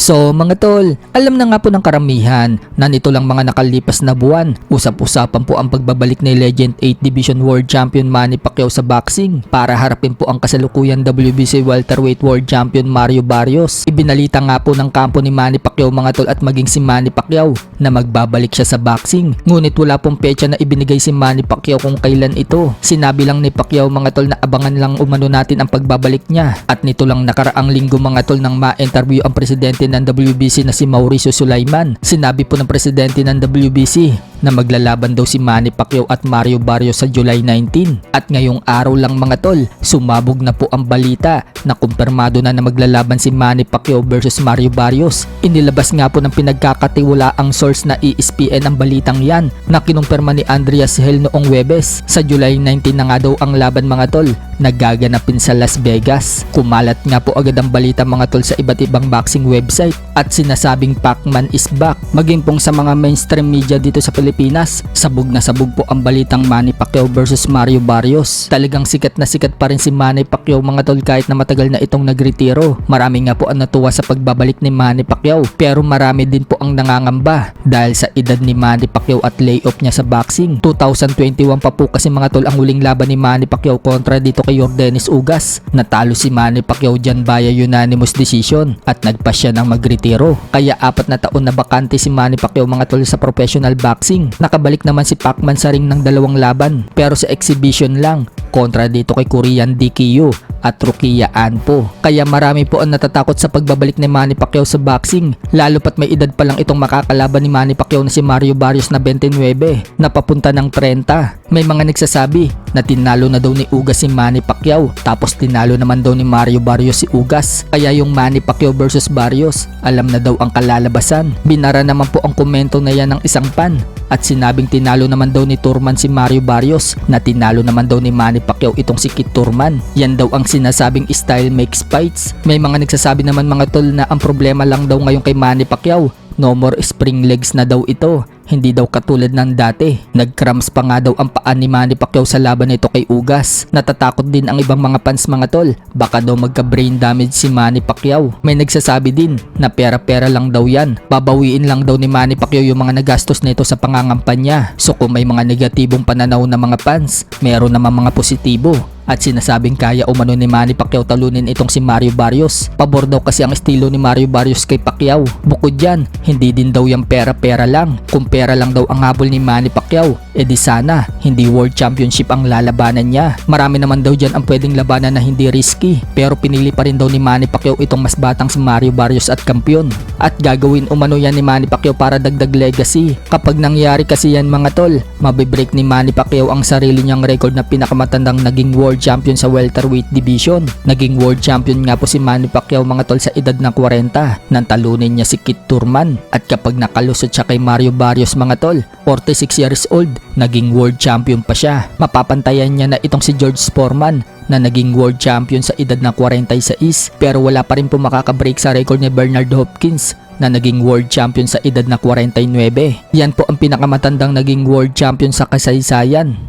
So mga tol, alam na nga po ng karamihan na nito lang mga nakalipas na buwan, usap-usapan po ang pagbabalik ni Legend 8 Division World Champion Manny Pacquiao sa boxing para harapin po ang kasalukuyan WBC Welterweight World Champion Mario Barrios. Ibinalita nga po ng kampo ni Manny Pacquiao mga tol at maging si Manny Pacquiao na magbabalik siya sa boxing. Ngunit wala pong petsa na ibinigay si Manny Pacquiao kung kailan ito. Sinabi lang ni Pacquiao mga tol na abangan lang umano natin ang pagbabalik niya. At nito lang nakaraang linggo mga tol nang ma-interview ang presidente ng WBC na si Mauricio Sulaiman. Sinabi po ng presidente ng WBC na maglalaban daw si Manny Pacquiao at Mario Barrios sa July 19. At ngayong araw lang mga tol, sumabog na po ang balita na kumpirmado na maglalaban si Manny Pacquiao versus Mario Barrios. Inilabas nga po ng pinagkakatiwalaang source na ESPN ang balitang yan na kinumpirma ni Andreas Hell noong Webes. Sa July 19 na nga daw ang laban mga tol, nagaganapin sa Las Vegas. Kumalat nga po agad ang balita mga tol sa iba't ibang boxing website at sinasabing Pacman is back. Maging pong sa mga mainstream media dito sa Pilipinas, sabog na sabog po ang balitang Manny Pacquiao versus Mario Barrios. Talagang sikat na sikat pa rin si Manny Pacquiao mga tol kahit na matagal na itong nagretiro. Marami nga po ang natuwa sa pagbabalik ni Manny Pacquiao pero marami din po ang nangangamba dahil sa edad ni Manny Pacquiao at layoff niya sa boxing. 2021 pa po kasi mga tol ang huling laban ni Manny Pacquiao kontra dito kay Yordenis Ugas. Natalo si Manny Pacquiao dyan via unanimous decision at nagpa siya ng magretiro. Kaya 4 na taon na bakante si Manny Pacquiao mga tol sa professional boxing. Nakabalik naman si Pacman sa ring ng 2 laban pero sa exhibition lang kontra dito kay Korean DKU at Rukia Anpo. Kaya marami po ang natatakot sa pagbabalik ni Manny Pacquiao sa boxing, lalo pat may edad pa lang itong makakalaban ni Manny Pacquiao na si Mario Barrios na 29 na papunta ng 30. May mga nagsasabi na tinalo na daw ni Ugas si Manny Pacquiao tapos tinalo naman daw ni Mario Barrios si Ugas. Kaya yung Manny Pacquiao versus Barrios, alam na daw ang kalalabasan. Binara naman po ang komento na yan ng isang fan at sinabing tinalo naman daw ni Turman si Mario Barrios na tinalo naman daw ni Manny Pacquiao itong si Kit Turman. Yan daw ang sinasabing style makes fights. May mga nagsasabi naman mga tol na ang problema lang daw ngayon kay Manny Pacquiao, no more spring legs na daw ito. Hindi daw katulad ng dati. Nag-cramps pa nga daw ang paan ni Manny Pacquiao sa laban nito kay Ugas. Natatakot din ang ibang mga fans mga tol. Baka daw magka-brain damage si Manny Pacquiao. May nagsasabi din na pera-pera lang daw yan. Babawiin lang daw ni Manny Pacquiao yung mga nagastos nito sa pangangampanya. So kung may mga negatibong pananaw na mga fans, meron naman mga positibo. At sinasabing kaya umano ni Manny Pacquiao talunin itong si Mario Barrios. Pabor daw kasi ang estilo ni Mario Barrios kay Pacquiao. Bukod dyan, hindi din daw yung pera-pera lang. Kung pera lang daw ang habol ni Manny Pacquiao, edi sana hindi World Championship ang lalabanan niya. Marami naman daw dyan ang pwedeng labanan na hindi risky. Pero pinili pa rin daw ni Manny Pacquiao itong mas batang si Mario Barrios at kampiyon. At gagawin umano yan ni Manny Pacquiao para dagdag legacy. Kapag nangyari kasi yan mga tol, mabibreak ni Manny Pacquiao ang sarili niyang record na pinakamatandang naging World Champion sa welterweight division. Naging world champion nga po si Manny Pacquiao mga tol sa edad ng 40 nang talunin niya si Kit Turman. At kapag nakalusot siya kay Mario Barrios mga tol, 46 years old, naging world champion pa siya. Mapapantayan niya na itong si George Foreman na naging world champion sa edad ng 46 pero wala pa rin po makakabreak sa record ni Bernard Hopkins na naging world champion sa edad na 49. Yan po ang pinakamatandang naging world champion sa kasaysayan.